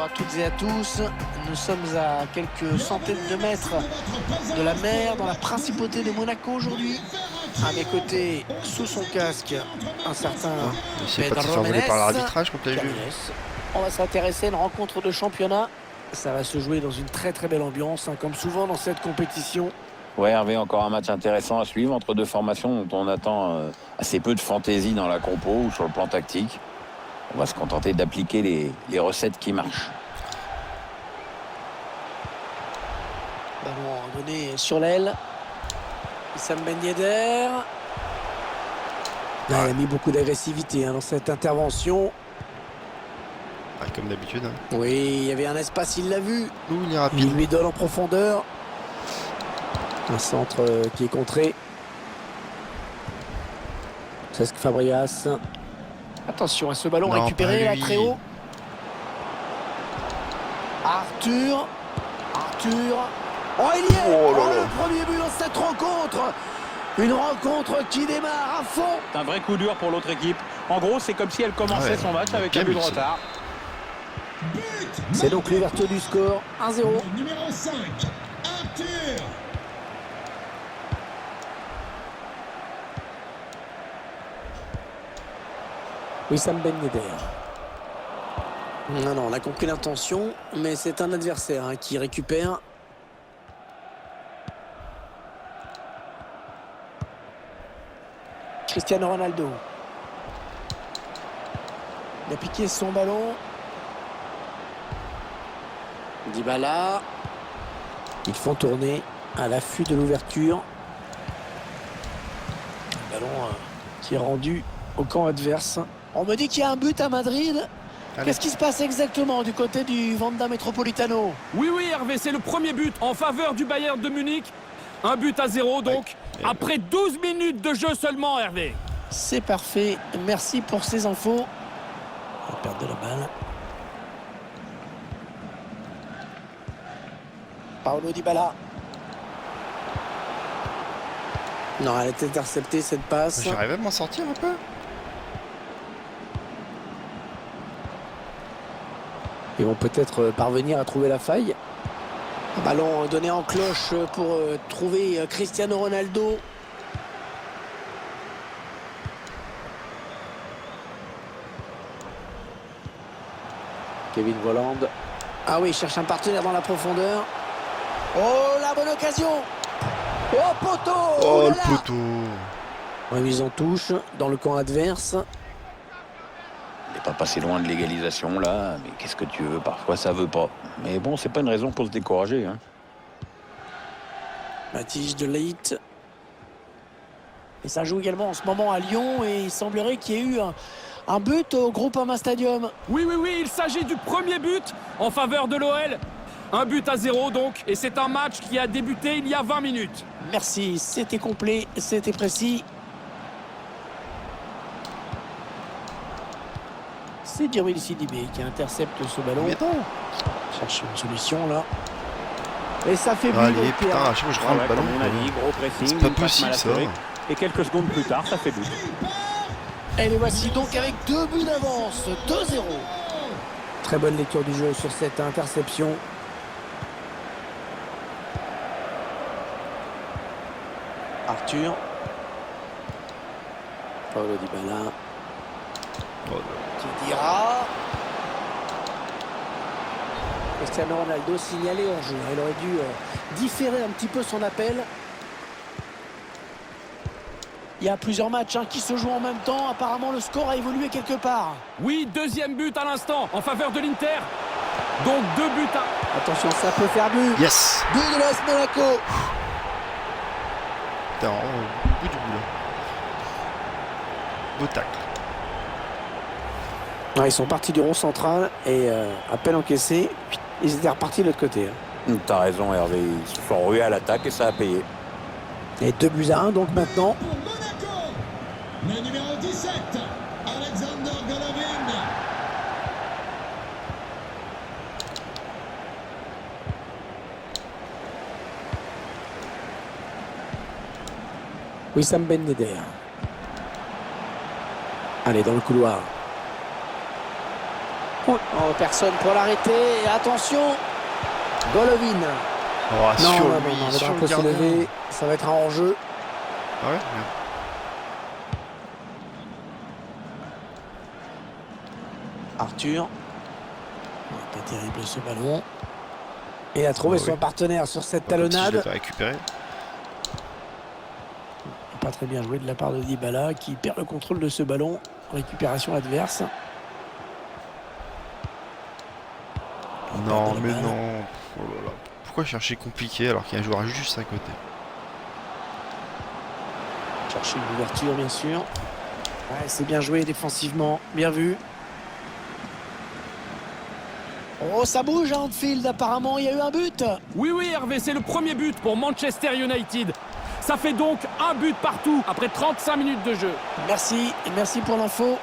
à toutes et à tous. Nous sommes à quelques centaines de mètres de la mer, dans la principauté de Monaco aujourd'hui. À mes côtés, sous son casque, un certain Il s'est pas de se Pedro faire voler par Menez. l'arbitrage, comme tu as vu. On va s'intéresser à une rencontre de championnat. Ça va se jouer dans une très très belle ambiance, comme souvent dans cette compétition. Ouais, Hervé, encore un match intéressant à suivre entre deux formations dont on attend assez peu de fantaisie dans la compo ou sur le plan tactique. On va se contenter d'appliquer les recettes qui marchent. Ballon donné sur l'aile. Wissam Ben Yedder. Il a mis beaucoup d'agressivité dans cette intervention. Ah, comme d'habitude. Oui, il y avait un espace, il l'a vu. Il est rapide. Il lui donne en profondeur. Un centre qui est contré. Cesc Fabregas. Attention à ce ballon récupéré là, très haut. Arthur. Oh, il y est. Le premier but dans cette rencontre. Une rencontre qui démarre à fond. C'est un vrai coup dur pour l'autre équipe. En gros, c'est comme si elle commençait son match avec un but de retard. C'est donc l'ouverture du score. 1-0. Numéro 5, Arthur. Wissam Ben Yedder. Non, on a compris l'intention, mais c'est un adversaire qui récupère. Cristiano Ronaldo. Il a piqué son ballon. Dybala. Ils font tourner à l'affût de l'ouverture. Un ballon qui est rendu au camp adverse. On me dit qu'il y a un but à Madrid. Qu'est-ce qui se passe exactement du côté du Wanda Metropolitano? Oui, Hervé, c'est le premier but en faveur du Bayern de Munich. 1-0 donc, après 12 minutes de jeu seulement, Hervé. C'est parfait, merci pour ces infos. La perte de la balle. Paulo Dybala. Non, elle est interceptée cette passe. J'arrive à m'en sortir un peu. Ils vont peut-être parvenir à trouver la faille. Un ballon donné en cloche pour trouver Cristiano Ronaldo. Kevin Volland. Ah oui, il cherche un partenaire dans la profondeur. Oh, la bonne occasion. Oh, poteau. Oh, là le poteau. Remise en touche dans le camp adverse. On n'est pas passé loin de l'égalisation là, mais qu'est-ce que tu veux? Parfois ça veut pas. Mais bon, c'est pas une raison pour se décourager. Mathis de Ligt. Et ça joue également en ce moment à Lyon et il semblerait qu'il y ait eu un but au Groupama Stadium. Oui, il s'agit du premier but en faveur de l'OL. 1-0 donc, et c'est un match qui a débuté il y a 20 minutes. Merci, c'était complet, c'était précis. C'est Djibril Sidibé qui intercepte ce ballon. Cherche une solution là. Et ça fait but. Allez, putain, à chaque fois que je rends le ballon. On a dit, gros pressing, C'est pas une passe possible, mal ça. assurée. Et quelques secondes plus tard, ça fait but. Et les voici donc avec 2 buts d'avance, 2-0. Très bonne lecture du jeu sur cette interception. Arthur. Paulo Dybala. Qui dira. Cristiano Ronaldo signalé hors jeu. Il aurait dû différer un petit peu son appel. Il y a plusieurs matchs qui se jouent en même temps. Apparemment, le score a évolué quelque part. Oui, deuxième but à l'instant en faveur de l'Inter. Donc 2 buts à... Attention, ça peut faire but. Yes. But de l'AS Monaco. T'es en bout du bout là. Beau tacle. Ouais, ils sont partis du rond central et à peine encaissé, ils étaient repartis de l'autre côté. T'as raison, Hervé. Ils se sont rués à l'attaque et ça a payé. Et 2-1 donc maintenant. Pour Monaco, le numéro 17, Alexander Golovin. Wissam Ben Yedder. Allez, dans le couloir. Oh, personne pour l'arrêter. Et attention, Golovin. Oh, Non, sur non, lui, non, le sur le drapeau s'est gardien. levé. Ça va être un hors-jeu. Ah ouais, merde. Arthur. Pas terrible ce ballon. Il a trouvé Ah son oui. partenaire sur cette Comme si je talonnade. l'avais récupéré. Pas très bien joué de la part de Dybala qui perd le contrôle de ce ballon. Récupération adverse. Non, perd de la mais balle. non. Oh là là. Pourquoi chercher compliqué alors qu'il y a un joueur juste à côté? Chercher une ouverture, bien sûr. Ouais, c'est bien joué défensivement. Bien vu. Oh, ça bouge à Anfield. Apparemment, il y a eu un but. Oui, Hervé, c'est le premier but pour Manchester United. Ça fait donc un but partout après 35 minutes de jeu. Merci. Et merci pour l'info.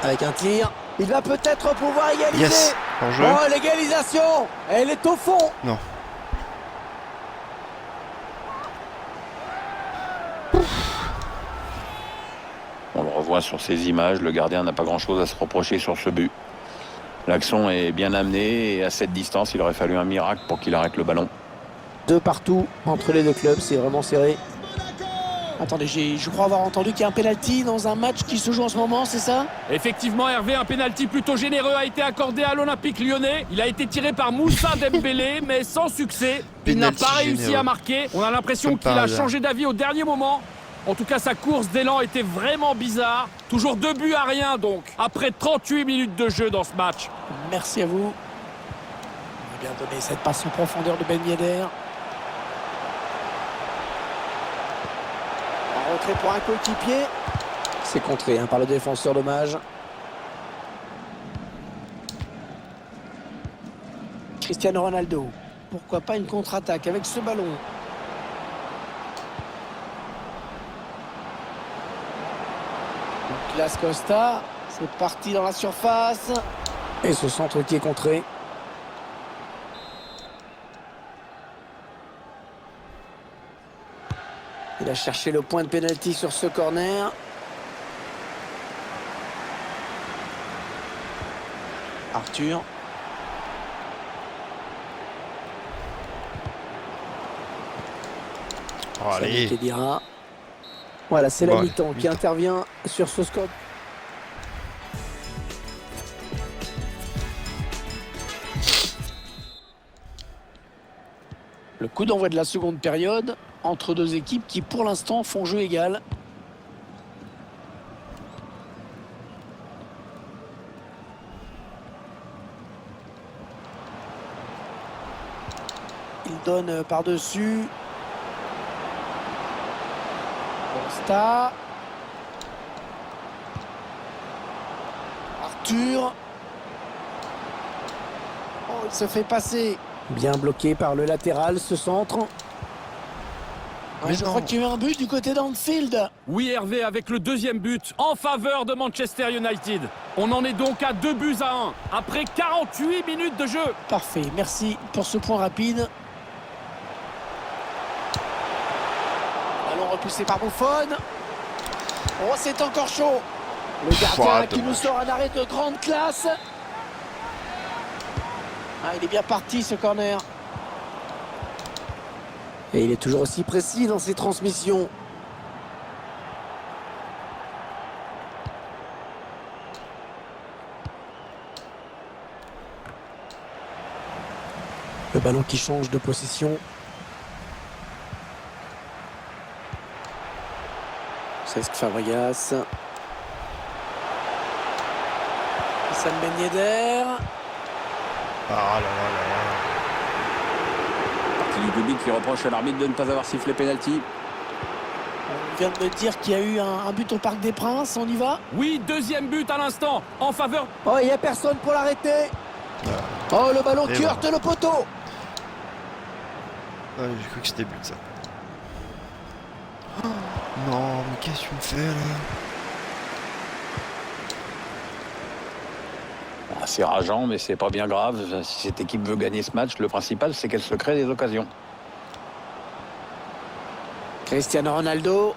Avec un tir. Il va peut-être pouvoir égaliser. Yes, en jeu. Oh, l'égalisation. Elle est au fond. Non. On le revoit sur ces images, le gardien n'a pas grand-chose à se reprocher sur ce but. L'action est bien amenée et à cette distance, il aurait fallu un miracle pour qu'il arrête le ballon. 2 partout entre les deux clubs. C'est vraiment serré. Attendez, je crois avoir entendu qu'il y a un penalty dans un match qui se joue en ce moment, c'est ça? Effectivement, Hervé, un pénalty plutôt généreux a été accordé à l'Olympique Lyonnais. Il a été tiré par Moussa Dembélé, mais sans succès. Il n'a Pénalty pas réussi généreux. à marquer. On a l'impression Comme qu'il par a hasard. changé d'avis au dernier moment. En tout cas, sa course d'élan était vraiment bizarre. Toujours 2 buts à rien, donc, après 38 minutes de jeu dans ce match. Merci à vous. On a bien donné cette passe en profondeur de Ben Yedder. En retrait pour un coéquipier. C'est contré par le défenseur, dommage. Cristiano Ronaldo. Pourquoi pas une contre-attaque avec ce ballon? Douglas Costa. C'est parti dans la surface. Et ce centre qui est contré. Il a cherché le point de pénalty sur ce corner. Arthur. Oh, allez. Sami Khedira. Voilà, c'est la Ouais, mi-temps qui mi-temps. intervient sur ce score. Le coup d'envoi de la seconde période entre deux équipes qui pour l'instant font jeu égal. Il donne par-dessus. Costa. Arthur. Oh, il se fait passer. Bien bloqué par le latéral, ce centre. Mais Je non. crois qu'il y a eu un but du côté d'Anfield. Oui, Hervé, avec le deuxième but en faveur de Manchester United. On en est donc à 2 buts à 1 après 48 minutes de jeu. Parfait, merci pour ce point rapide. Ballon repoussé par Buffon. Oh, c'est encore chaud. Le gardien qui nous sort un arrêt de grande classe. Ah, il est bien parti ce corner. Et il est toujours aussi précis dans ses transmissions. Le ballon qui change de position. Cesc Fabregas. Hassan Ben Yedder. Ah là là là là. Partie du public qui reproche à l'arbitre de ne pas avoir sifflé pénalty. On vient de me dire qu'il y a eu un but au Parc des Princes. On y va? Oui, deuxième but à l'instant en faveur. Oh, il n'y a personne pour l'arrêter. Oh, le ballon Et qui heurte le poteau. Ah, j'ai cru que c'était but ça. Oh, non, mais qu'est-ce que tu me fais là? C'est rageant, mais c'est pas bien grave. Si cette équipe veut gagner ce match, le principal, c'est qu'elle se crée des occasions. Cristiano Ronaldo.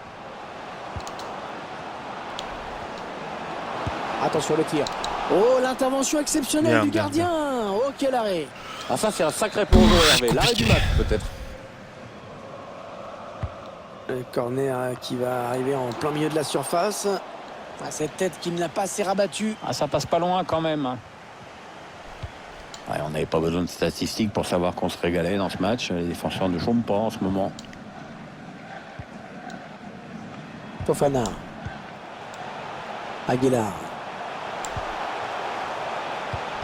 Attention le tir. Oh, l'intervention exceptionnelle Bien, du bien, gardien. Oh, quel arrêt. Ah ça c'est un sacré plongeon Hervé. L'arrêt du match peut-être. Le corner qui va arriver en plein milieu de la surface. Ah, cette tête qui ne l'a pas assez rabattu. Ah ça passe pas loin quand même. Ouais, on n'avait pas besoin de statistiques pour savoir qu'on se régalait dans ce match. Les défenseurs ne chôment pas en ce moment. Fofana. Aguilar.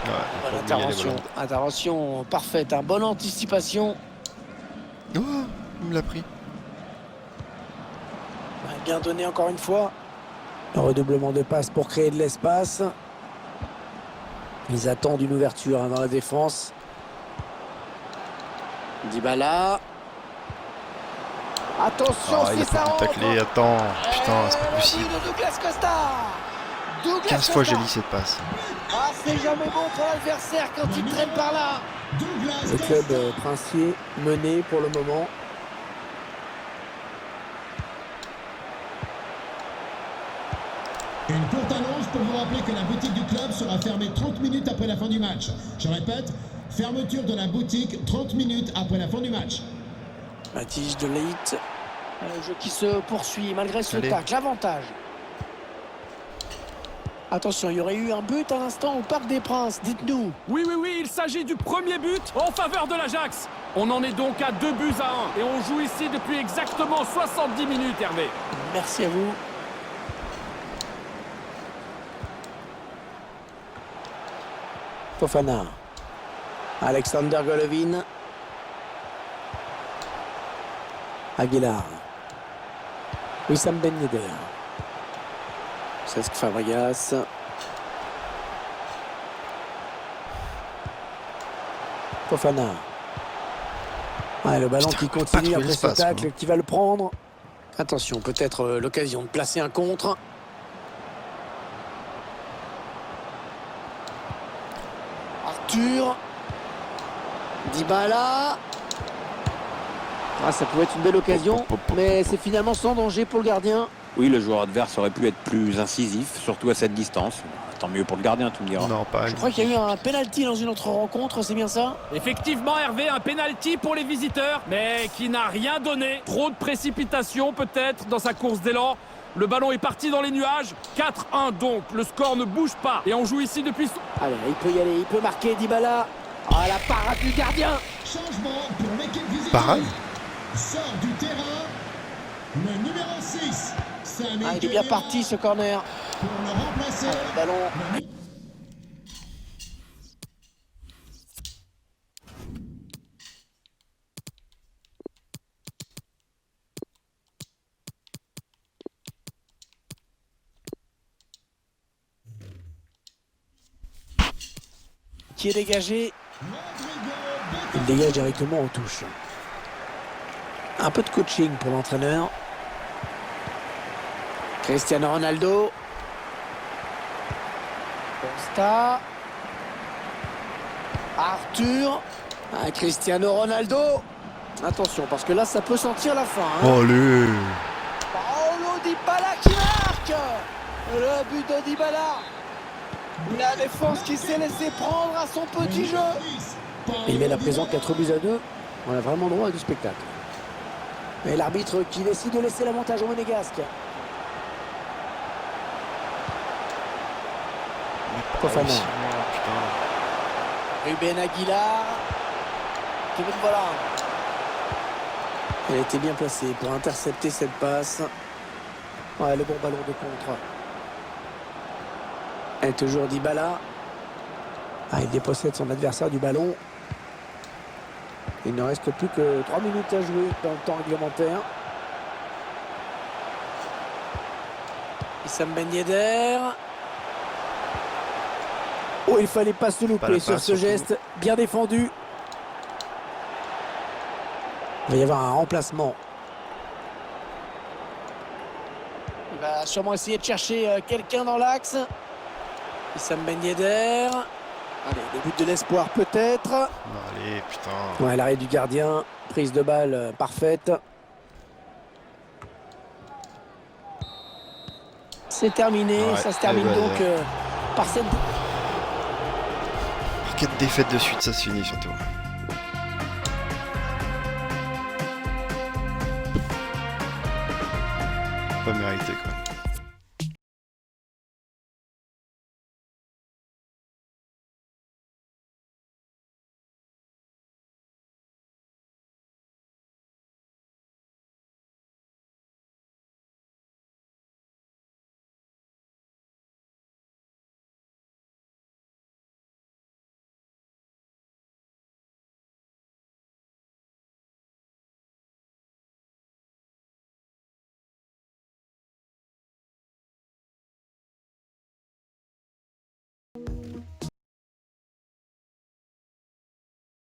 Ouais, Bonne faut oublier les intervention. ballons. Intervention parfaite. Hein. Bonne anticipation. Oh, il me l'a pris. Bien donné encore une fois. Un redoublement de passes pour créer de l'espace. Ils attendent une ouverture dans la défense. Dybala. Attention, Ah, il a si ça pas pu rentre. tacler. Attends, putain, c'est pas Le possible. but de Douglas Costa. Douglas 15 fois Costa. j'ai dit cette passe. Ah, c'est jamais bon pour l'adversaire quand il traîne par là. Douglas Le club Costa. princier mené pour le moment. Une courte annonce pour vous rappeler que la boutique du club sera fermée 30 minutes après la fin du match. Je répète, fermeture de la boutique 30 minutes après la fin du match. Mathis de Ligt. Le jeu qui se poursuit malgré ce Allez. tacle. L'avantage. Attention, il y aurait eu un but à l'instant au Parc des Princes. Dites-nous. Oui, oui, oui, il s'agit du premier but en faveur de l'Ajax. On en est donc à 2 buts à 1 et on joue ici depuis exactement 70 minutes, Hervé. Merci à vous. Fofana. Alexander Golovin. Aguilar. Wissam Ben Yedder. Cesc Fabregas. Fofana. Ah, le ballon Putain, qui pas continue trouvé après ce l'espace, tacle, quoi. qui va le prendre. Attention, peut-être l'occasion de placer un contre. Arthur. Dybala. Ah, ça pouvait être une belle occasion, mais c'est finalement sans danger pour le gardien. Oui, le joueur adverse aurait pu être plus incisif, surtout à cette distance. Tant mieux pour le gardien, tu me diras. Non, pas. Je crois qu'il y a eu un penalty dans une autre rencontre, c'est bien ça? Effectivement, Hervé, un penalty pour les visiteurs, mais qui n'a rien donné. Trop de précipitation peut-être dans sa course d'élan. Le ballon est parti dans les nuages. 4-1 donc, le score ne bouge pas. Et on joue ici depuis... Allez, il peut y aller, il peut marquer Dybala. Ah, la parade du gardien. Changement pour l'équipe visiteuse. Parade. Sort du terrain le numéro 6. Ah, il est bien parti ce corner. Pour le remplacer. Le ballon. Le- Qui est dégagé. Rodrigo Il dégage directement en touche. Un peu de coaching pour l'entraîneur. Cristiano Ronaldo. Costa. Arthur. Ah, Cristiano Ronaldo. Attention, parce que là, ça peut sentir la fin. Hein. Oh, allez. Paulo Dybala qui marque. Le but de Dybala. La défense qui s'est laissé prendre à son petit jeu. Il met la présente 4 buts à 2. On a vraiment droit à du spectacle. Et l'arbitre qui décide de laisser l'avantage au Monégasque. Fofana. Ruben Aguilar. Kevin Volland. Elle était bien placée pour intercepter cette passe. Ouais, le bon ballon de contre. Elle est toujours Dybala. Ah, il dépossède son adversaire du ballon. Il ne reste plus que 3 minutes à jouer dans le temps réglementaire. Wissam Ben Yedder. Oh, il fallait pas se Pas louper la sur passe, ce surtout. geste. Bien défendu. Il va y avoir un remplacement. Il va sûrement essayer de chercher quelqu'un dans l'axe. Wissam Ben Yedder. Allez, le but de l'espoir peut-être. Non, allez, putain. Ouais, l'arrêt du gardien. Prise de balle parfaite. C'est terminé. Ouais, Ça se termine et ben, donc par cette... 4 défaites de suite, ça se finit surtout. Pas mérité quoi.